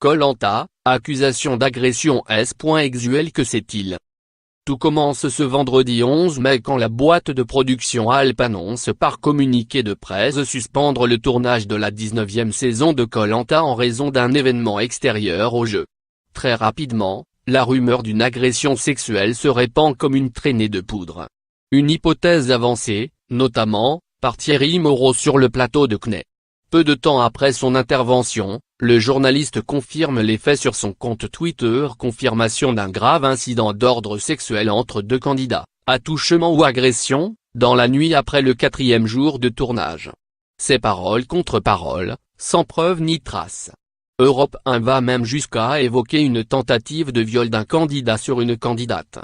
Koh-Lanta, accusation d'agression S.Exuel. Que sait-il? Tout commence ce vendredi 11 mai quand la boîte de production Alp annonce par communiqué de presse suspendre le tournage de la 19e saison de Koh-Lanta en raison d'un événement extérieur au jeu. Très rapidement, la rumeur d'une agression sexuelle se répand comme une traînée de poudre. Une hypothèse avancée, notamment, par Thierry Moreau sur le plateau de CNeT. Peu de temps après son intervention, le journaliste confirme les faits sur son compte Twitter. Confirmation d'un grave incident d'ordre sexuel entre deux candidats, attouchement ou agression, dans la nuit après le 4e jour de tournage. Ces paroles contre paroles, sans preuve ni trace. Europe 1 va même jusqu'à évoquer une tentative de viol d'un candidat sur une candidate.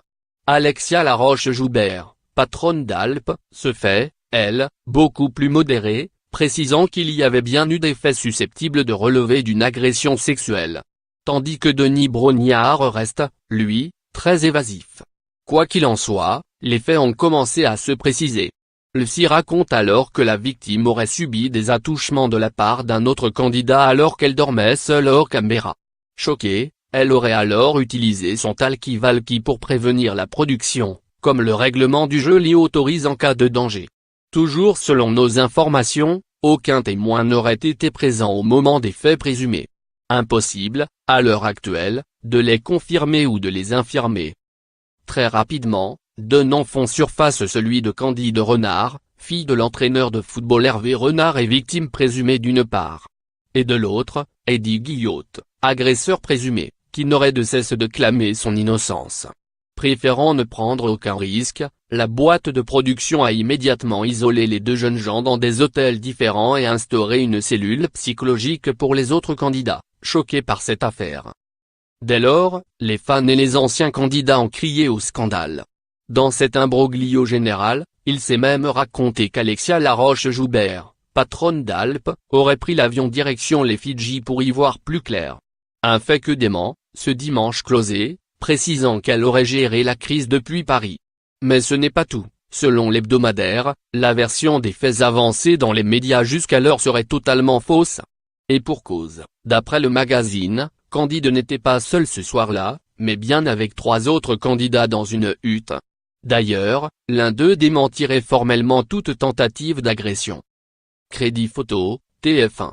Alexia Laroche-Joubert, patronne d'Alp, se fait, elle, beaucoup plus modérée, précisant qu'il y avait bien eu des faits susceptibles de relever d'une agression sexuelle. Tandis que Denis Brognard reste, lui, très évasif. Quoi qu'il en soit, les faits ont commencé à se préciser. Le CI raconte alors que la victime aurait subi des attouchements de la part d'un autre candidat alors qu'elle dormait seule hors caméra. Choquée, elle aurait alors utilisé son talkie-walkie pour prévenir la production, comme le règlement du jeu l'y autorise en cas de danger. Toujours selon nos informations, aucun témoin n'aurait été présent au moment des faits présumés. Impossible, à l'heure actuelle, de les confirmer ou de les infirmer. Très rapidement, deux noms font surface, celui de Candide Renard, fille de l'entraîneur de football Hervé Renard et victime présumée d'une part. Et de l'autre, Eddy Guillotte, agresseur présumé, qui n'aurait de cesse de clamer son innocence. Préférant ne prendre aucun risque, la boîte de production a immédiatement isolé les deux jeunes gens dans des hôtels différents et instauré une cellule psychologique pour les autres candidats, choqués par cette affaire. Dès lors, les fans et les anciens candidats ont crié au scandale. Dans cet imbroglio général, il s'est même raconté qu'Alexia Laroche-Joubert, patronne d'Alp, aurait pris l'avion direction les Fidji pour y voir plus clair. Un fait que dément, ce dimanche closé, précisant qu'elle aurait géré la crise depuis Paris. Mais ce n'est pas tout, selon l'hebdomadaire, la version des faits avancés dans les médias jusqu'alors serait totalement fausse. Et pour cause, d'après le magazine, Candide n'était pas seul ce soir-là, mais bien avec 3 autres candidats dans une hutte. D'ailleurs, l'un d'eux démentirait formellement toute tentative d'agression. Crédit photo, TF1.